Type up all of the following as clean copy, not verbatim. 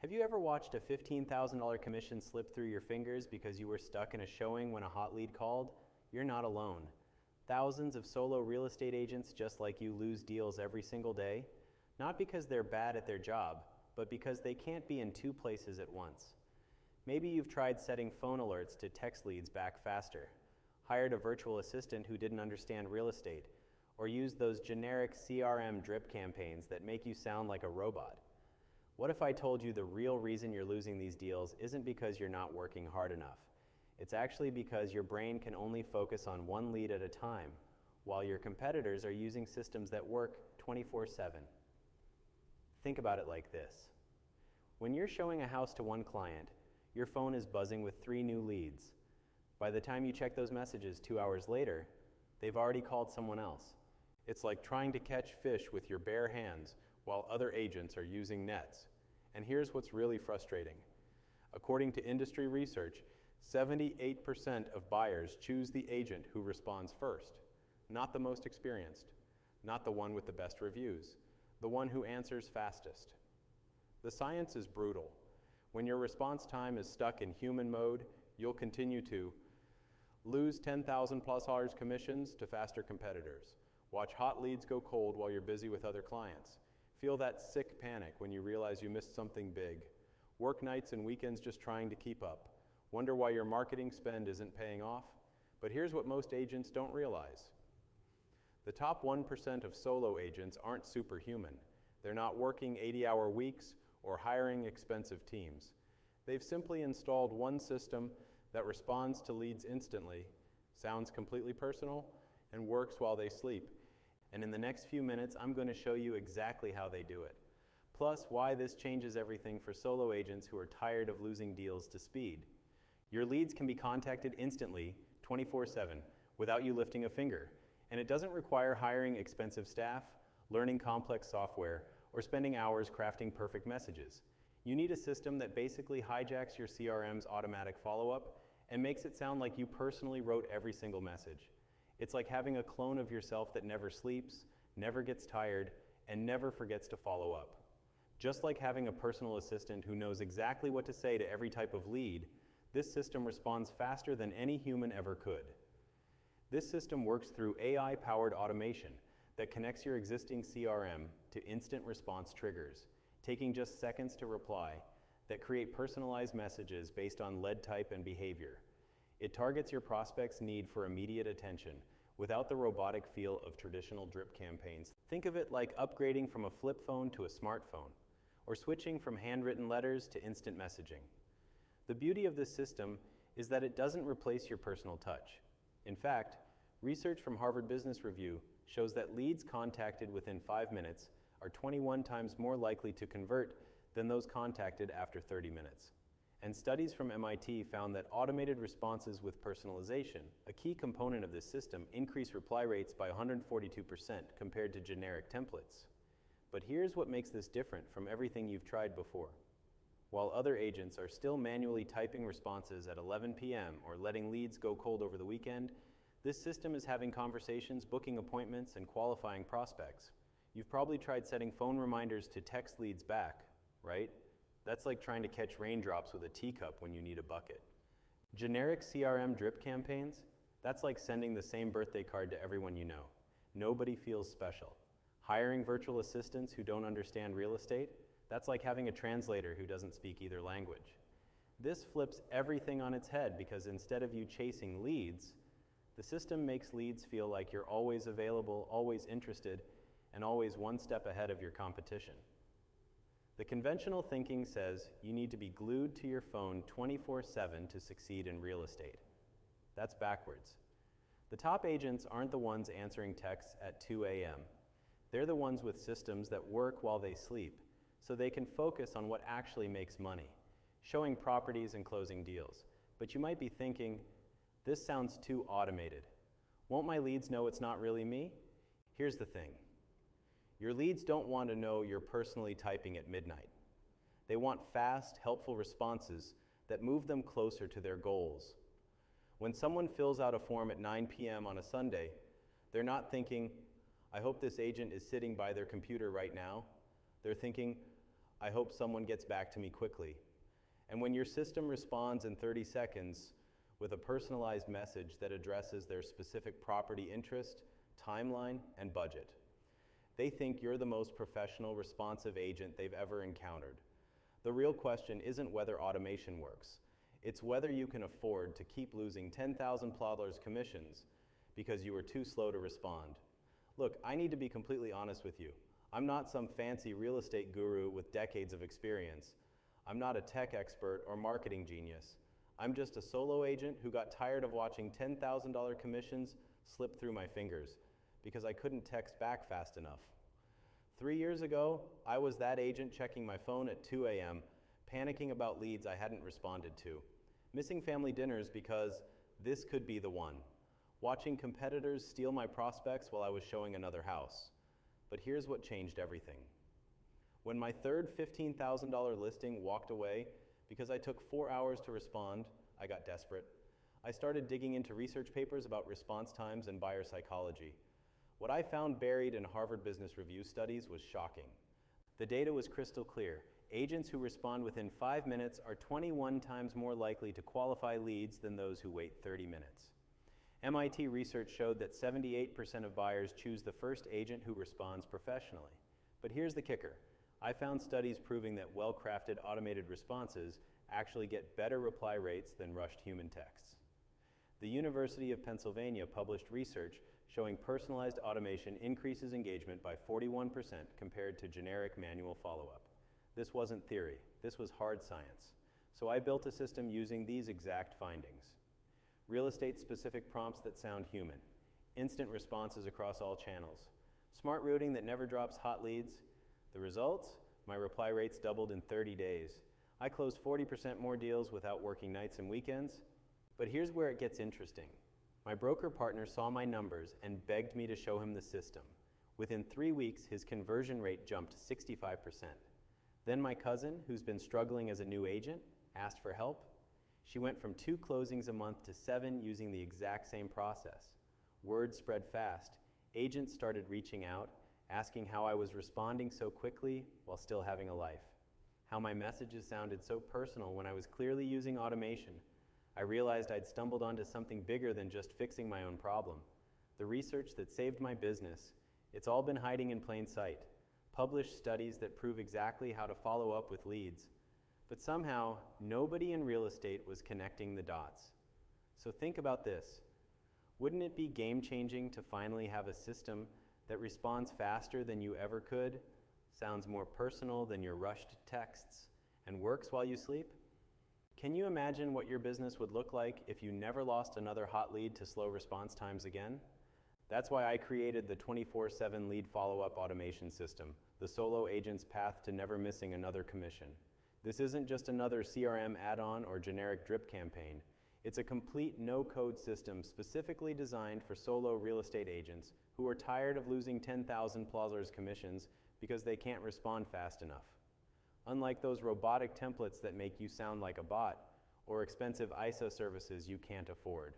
Have you ever watched a $15,000 commission slip through your fingers because you were stuck in a showing when a hot lead called? You're not alone. Thousands of solo real estate agents just like you lose deals every single day, not because they're bad at their job, but because they can't be in two places at once. Maybe you've tried setting phone alerts to text leads back faster, hired a virtual assistant who didn't understand real estate, or used those generic CRM drip campaigns that make you sound like a robot. What if I told you the real reason you're losing these deals isn't because you're not working hard enough? It's actually because your brain can only focus on one lead at a time, while your competitors are using systems that work 24/7. Think about it like this. When you're showing a house to one client, your phone is buzzing with 3 new leads. By the time you check those messages 2 hours later, they've already called someone else. It's like trying to catch fish with your bare hands while other agents are using nets. And here's what's really frustrating. According to industry research, 78% of buyers choose the agent who responds first, not the most experienced, not the one with the best reviews, the one who answers fastest. The science is brutal. When your response time is stuck in human mode, you'll continue to lose $10,000+ commissions to faster competitors. Watch hot leads go cold while you're busy with other clients. Feel that sick panic when you realize you missed something big. Work nights and weekends just trying to keep up. Wonder why your marketing spend isn't paying off? But here's what most agents don't realize. The top 1% of solo agents aren't superhuman. They're not working 80-hour weeks or hiring expensive teams. They've simply installed one system that responds to leads instantly, sounds completely personal, and works while they sleep. And in the next few minutes, I'm going to show you exactly how they do it. Plus, why this changes everything for solo agents who are tired of losing deals to speed. Your leads can be contacted instantly, 24/7, without you lifting a finger. And it doesn't require hiring expensive staff, learning complex software, or spending hours crafting perfect messages. You need a system that basically hijacks your CRM's automatic follow-up and makes it sound like you personally wrote every single message. It's like having a clone of yourself that never sleeps, never gets tired, and never forgets to follow up. Just like having a personal assistant who knows exactly what to say to every type of lead, this system responds faster than any human ever could. This system works through AI-powered automation that connects your existing CRM to instant response triggers, taking just seconds to reply, that create personalized messages based on lead type and behavior. It targets your prospect's need for immediate attention without the robotic feel of traditional drip campaigns. Think of it like upgrading from a flip phone to a smartphone, or switching from handwritten letters to instant messaging. The beauty of this system is that it doesn't replace your personal touch. In fact, research from Harvard Business Review shows that leads contacted within 5 minutes are 21 times more likely to convert than those contacted after 30 minutes. And studies from MIT found that automated responses with personalization, a key component of this system, increase reply rates by 142% compared to generic templates. But here's what makes this different from everything you've tried before. While other agents are still manually typing responses at 11 p.m. or letting leads go cold over the weekend, this system is having conversations, booking appointments, and qualifying prospects. You've probably tried setting phone reminders to text leads back, right? That's like trying to catch raindrops with a teacup when you need a bucket. Generic CRM drip campaigns, that's like sending the same birthday card to everyone you know. Nobody feels special. Hiring virtual assistants who don't understand real estate, that's like having a translator who doesn't speak either language. This flips everything on its head because instead of you chasing leads, the system makes leads feel like you're always available, always interested, and always one step ahead of your competition. The conventional thinking says you need to be glued to your phone 24/7 to succeed in real estate. That's backwards. The top agents aren't the ones answering texts at 2 a.m. They're the ones with systems that work while they sleep, so they can focus on what actually makes money, showing properties and closing deals. But you might be thinking, this sounds too automated. Won't my leads know it's not really me? Here's the thing. Your leads don't want to know you're personally typing at midnight. They want fast, helpful responses that move them closer to their goals. When someone fills out a form at 9 p.m. on a Sunday, they're not thinking, I hope this agent is sitting by their computer right now. They're thinking, I hope someone gets back to me quickly. And when your system responds in 30 seconds with a personalized message that addresses their specific property interest, timeline, and budget, they think you're the most professional, responsive agent they've ever encountered. The real question isn't whether automation works. It's whether you can afford to keep losing $10,000 commissions because you were too slow to respond. Look, I need to be completely honest with you. I'm not some fancy real estate guru with decades of experience. I'm not a tech expert or marketing genius. I'm just a solo agent who got tired of watching $10,000 commissions slip through my fingers because I couldn't text back fast enough. 3 years ago, I was that agent checking my phone at 2 a.m., panicking about leads I hadn't responded to, missing family dinners because this could be the one, watching competitors steal my prospects while I was showing another house. But here's what changed everything. When my third $15,000 listing walked away because I took 4 hours to respond, I got desperate. I started digging into research papers about response times and buyer psychology. What I found buried in Harvard Business Review studies was shocking. The data was crystal clear. Agents who respond within 5 minutes are 21 times more likely to qualify leads than those who wait 30 minutes. MIT research showed that 78% of buyers choose the first agent who responds professionally. But here's the kicker. I found studies proving that well-crafted automated responses actually get better reply rates than rushed human texts. The University of Pennsylvania published research showing personalized automation increases engagement by 41% compared to generic manual follow-up. This wasn't theory, this was hard science. So I built a system using these exact findings. Real estate-specific prompts that sound human, instant responses across all channels, smart routing that never drops hot leads. The results? My reply rates doubled in 30 days. I closed 40% more deals without working nights and weekends. But here's where it gets interesting. My broker partner saw my numbers and begged me to show him the system. Within 3 weeks, his conversion rate jumped 65%. Then my cousin, who's been struggling as a new agent, asked for help. She went from 2 closings a month to 7 using the exact same process. Word spread fast. Agents started reaching out, asking how I was responding so quickly while still having a life. How my messages sounded so personal when I was clearly using automation. I realized I'd stumbled onto something bigger than just fixing my own problem. The research that saved my business, it's all been hiding in plain sight. Published studies that prove exactly how to follow up with leads. But somehow, nobody in real estate was connecting the dots. So think about this. Wouldn't it be game-changing to finally have a system that responds faster than you ever could, sounds more personal than your rushed texts, and works while you sleep? Can you imagine what your business would look like if you never lost another hot lead to slow response times again? That's why I created the 24/7 lead follow-up automation system, the solo agent's path to never missing another commission. This isn't just another CRM add-on or generic drip campaign. It's a complete no-code system specifically designed for solo real estate agents who are tired of losing $10,000 commissions because they can't respond fast enough. Unlike those robotic templates that make you sound like a bot or expensive ISA services you can't afford.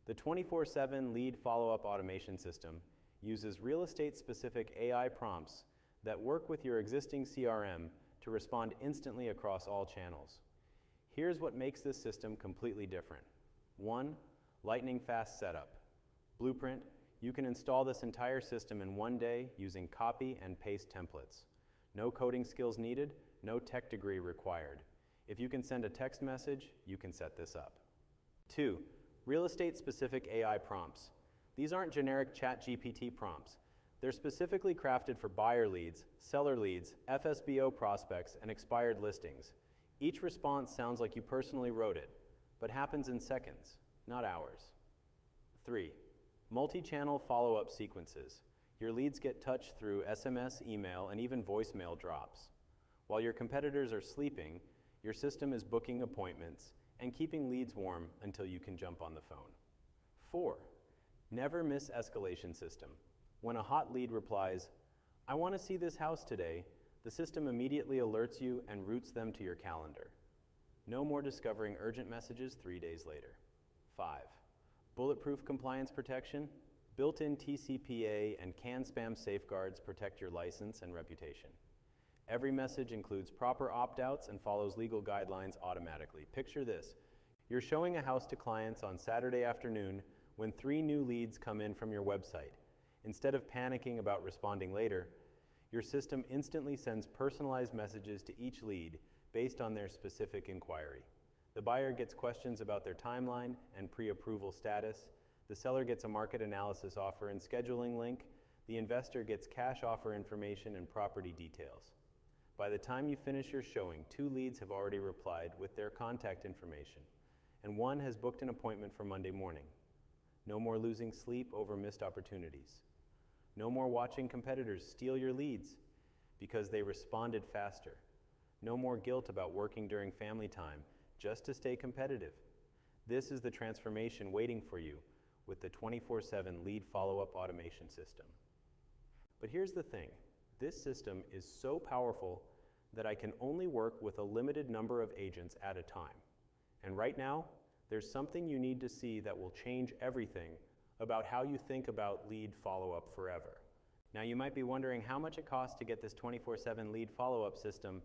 The 24/7 lead follow-up automation system uses real estate-specific AI prompts that work with your existing CRM to respond instantly across all channels. Here's what makes this system completely different. 1, lightning fast setup. Blueprint, you can install this entire system in 1 day using copy and paste templates. No coding skills needed, no tech degree required. If you can send a text message, you can set this up. 2, real estate-specific AI prompts. These aren't generic ChatGPT prompts. They're specifically crafted for buyer leads, seller leads, FSBO prospects, and expired listings. Each response sounds like you personally wrote it, but happens in seconds, not hours. 3, multi-channel follow-up sequences. Your leads get touched through SMS, email, and even voicemail drops. While your competitors are sleeping, your system is booking appointments and keeping leads warm until you can jump on the phone. 4, never miss escalation system. When a hot lead replies, "I want to see this house today," the system immediately alerts you and routes them to your calendar. No more discovering urgent messages 3 days later. 5, bulletproof compliance protection. Built-in TCPA and CAN spam safeguards protect your license and reputation. Every message includes proper opt-outs and follows legal guidelines automatically. Picture this. You're showing a house to clients on Saturday afternoon when 3 new leads come in from your website. Instead of panicking about responding later, your system instantly sends personalized messages to each lead based on their specific inquiry. The buyer gets questions about their timeline and pre-approval status. The seller gets a market analysis offer and scheduling link. The investor gets cash offer information and property details. By the time you finish your showing, 2 leads have already replied with their contact information, and 1 has booked an appointment for Monday morning. No more losing sleep over missed opportunities. No more watching competitors steal your leads because they responded faster. No more guilt about working during family time just to stay competitive. This is the transformation waiting for you with the 24/7 lead follow-up automation system. But here's the thing. This system is so powerful that I can only work with a limited number of agents at a time. And right now, there's something you need to see that will change everything about how you think about lead follow-up forever. Now you might be wondering how much it costs to get this 24/7 lead follow-up system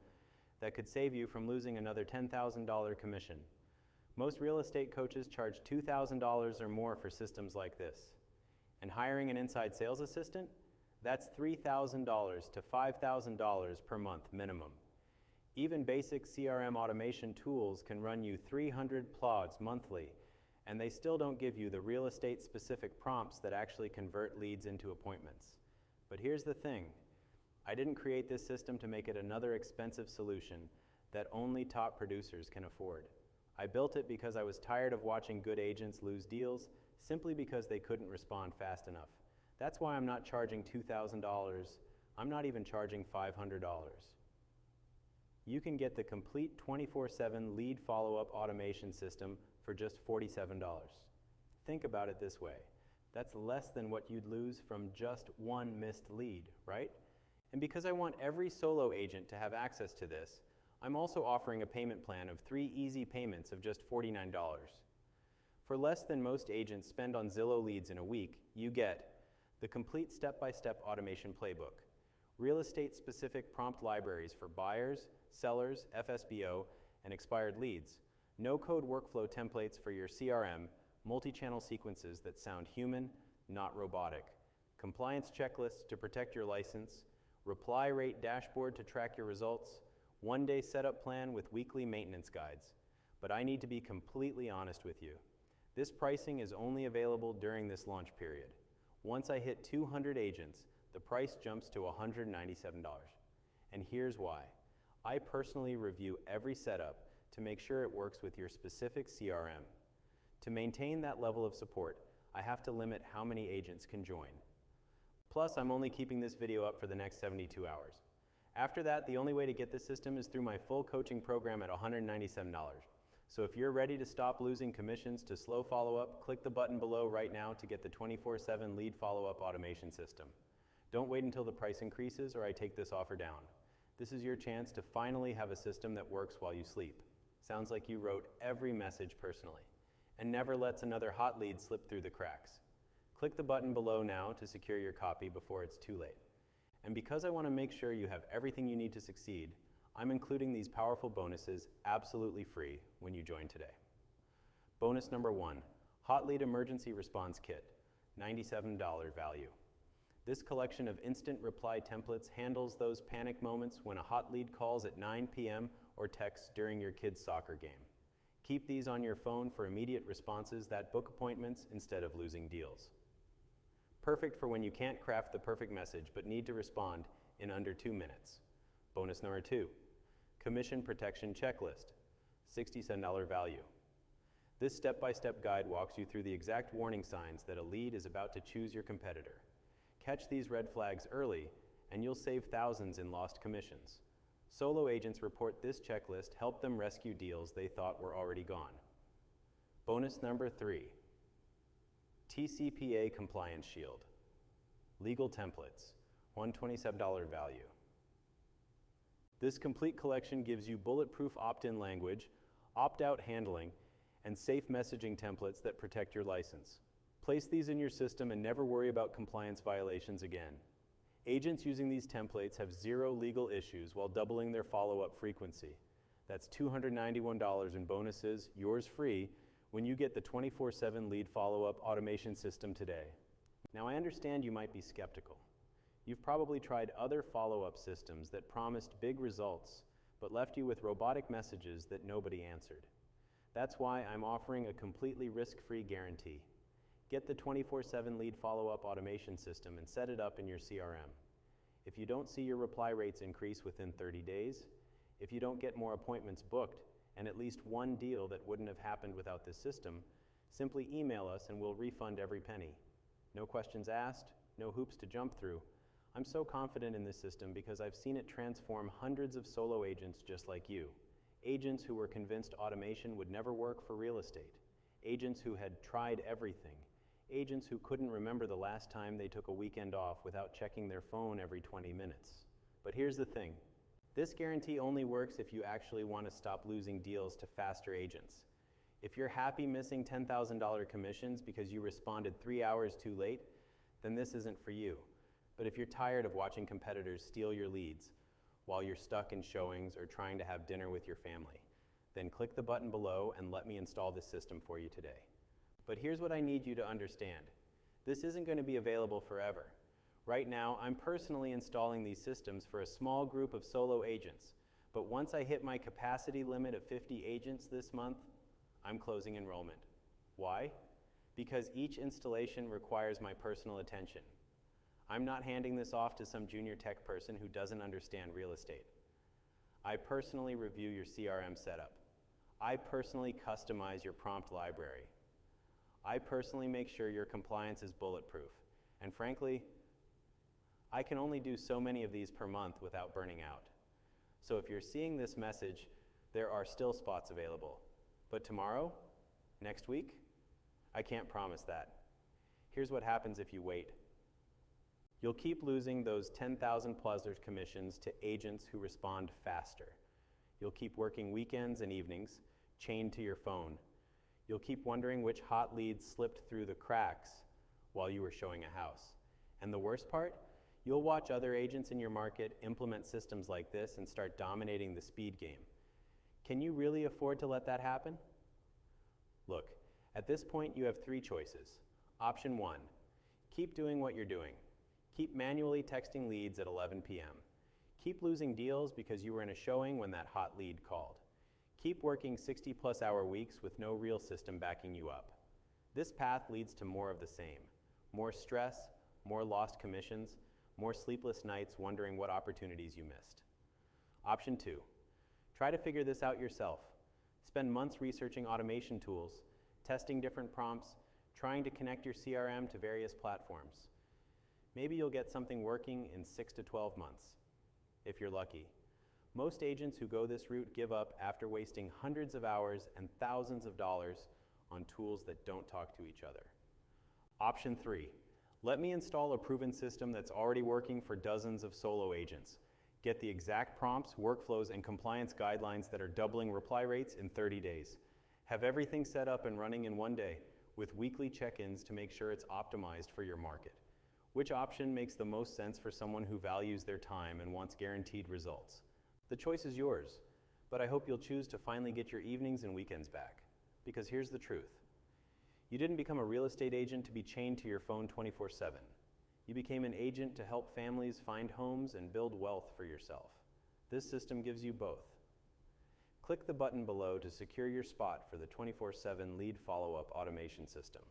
that could save you from losing another $10,000 commission. Most real estate coaches charge $2,000 or more for systems like this. And hiring an inside sales assistant? That's $3,000 to $5,000 per month minimum. Even basic CRM automation tools can run you 300 plods monthly, and they still don't give you the real estate specific prompts that actually convert leads into appointments. But here's the thing. I didn't create this system to make it another expensive solution that only top producers can afford. I built it because I was tired of watching good agents lose deals simply because they couldn't respond fast enough. That's why I'm not charging $2,000. I'm not even charging $500. You can get the complete 24/7 lead follow-up automation system for just $47. Think about it this way. That's less than what you'd lose from just 1 missed lead, right? And because I want every solo agent to have access to this, I'm also offering a payment plan of 3 easy payments of just $49. For less than most agents spend on Zillow leads in a week, you get the complete step-by-step automation playbook, real estate-specific prompt libraries for buyers, sellers, FSBO, and expired leads, no-code workflow templates for your CRM, multi-channel sequences that sound human, not robotic, compliance checklists to protect your license, reply rate dashboard to track your results, 1-day setup plan with weekly maintenance guides. But I need to be completely honest with you. This pricing is only available during this launch period. Once I hit 200 agents, the price jumps to $197. And here's why. I personally review every setup to make sure it works with your specific CRM. To maintain that level of support, I have to limit how many agents can join. Plus, I'm only keeping this video up for the next 72 hours. After that, the only way to get this system is through my full coaching program at $197. So if you're ready to stop losing commissions to slow follow-up, click the button below right now to get the 24/7 lead follow-up automation system. Don't wait until the price increases or I take this offer down. This is your chance to finally have a system that works while you sleep. Sounds like you wrote every message personally and never lets another hot lead slip through the cracks. Click the button below now to secure your copy before it's too late. And because I want to make sure you have everything you need to succeed, I'm including these powerful bonuses absolutely free when you join today. Bonus number 1, Hot Lead Emergency Response Kit, $97 value. This collection of instant reply templates handles those panic moments when a hot lead calls at 9 p.m. or texts during your kid's soccer game. Keep these on your phone for immediate responses that book appointments instead of losing deals. Perfect for when you can't craft the perfect message but need to respond in under 2 minutes. Bonus number 2, Commission Protection Checklist, $67 value. This step-by-step guide walks you through the exact warning signs that a lead is about to choose your competitor. Catch these red flags early, and you'll save thousands in lost commissions. Solo agents report this checklist helped them rescue deals they thought were already gone. Bonus number 3, TCPA Compliance Shield, legal templates, $127 value. This complete collection gives you bulletproof opt-in language, opt-out handling, and safe messaging templates that protect your license. Place these in your system and never worry about compliance violations again. Agents using these templates have zero legal issues while doubling their follow-up frequency. That's $291 in bonuses, yours free, when you get the 24/7 lead follow-up automation system today. Now, I understand you might be skeptical. You've probably tried other follow-up systems that promised big results, but left you with robotic messages that nobody answered. That's why I'm offering a completely risk-free guarantee. Get the 24/7 lead follow-up automation system and set it up in your CRM. If you don't see your reply rates increase within 30 days, if you don't get more appointments booked, and at least one deal that wouldn't have happened without this system, simply email us and we'll refund every penny. No questions asked, no hoops to jump through. I'm so confident in this system because I've seen it transform hundreds of solo agents just like you. Agents who were convinced automation would never work for real estate. Agents who had tried everything. Agents who couldn't remember the last time they took a weekend off without checking their phone every 20 minutes. But here's the thing. This guarantee only works if you actually want to stop losing deals to faster agents. If you're happy missing $10,000 commissions because you responded 3 hours too late, then this isn't for you. But if you're tired of watching competitors steal your leads while you're stuck in showings or trying to have dinner with your family, then click the button below and let me install this system for you today. But here's what I need you to understand. This isn't going to be available forever. Right now, I'm personally installing these systems for a small group of solo agents, but once I hit my capacity limit of 50 agents this month, I'm closing enrollment. Why? Because each installation requires my personal attention. I'm not handing this off to some junior tech person who doesn't understand real estate. I personally review your CRM setup. I personally customize your prompt library. I personally make sure your compliance is bulletproof. And frankly, I can only do so many of these per month without burning out. So if you're seeing this message, there are still spots available. But tomorrow? Next week? I can't promise that. Here's what happens if you wait. You'll keep losing those $10,000+ commissions to agents who respond faster. You'll keep working weekends and evenings, chained to your phone. You'll keep wondering which hot leads slipped through the cracks while you were showing a house. And the worst part? You'll watch other agents in your market implement systems like this and start dominating the speed game. Can you really afford to let that happen? Look, at this point you have 3 choices. Option 1, keep doing what you're doing. Keep manually texting leads at 11 p.m. Keep losing deals because you were in a showing when that hot lead called. Keep working 60+ hour weeks with no real system backing you up. This path leads to more of the same. More stress, more lost commissions, more sleepless nights wondering what opportunities you missed. Option 2, try to figure this out yourself. Spend months researching automation tools, testing different prompts, trying to connect your CRM to various platforms. Maybe you'll get something working in 6 to 12 months, if you're lucky. Most agents who go this route give up after wasting hundreds of hours and thousands of dollars on tools that don't talk to each other. Option 3, let me install a proven system that's already working for dozens of solo agents. Get the exact prompts, workflows, and compliance guidelines that are doubling reply rates in 30 days. Have everything set up and running in one day with weekly check-ins to make sure it's optimized for your market. Which option makes the most sense for someone who values their time and wants guaranteed results? The choice is yours, but I hope you'll choose to finally get your evenings and weekends back. Because here's the truth. You didn't become a real estate agent to be chained to your phone 24/7. You became an agent to help families find homes and build wealth for yourself. This system gives you both. Click the button below to secure your spot for the 24/7 lead follow-up automation system.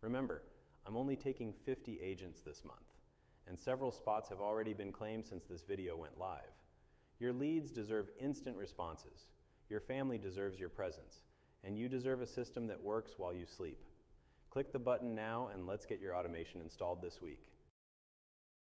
Remember, I'm only taking 50 agents this month, and several spots have already been claimed since this video went live. Your leads deserve instant responses. Your family deserves your presence, and you deserve a system that works while you sleep. Click the button now and let's get your automation installed this week.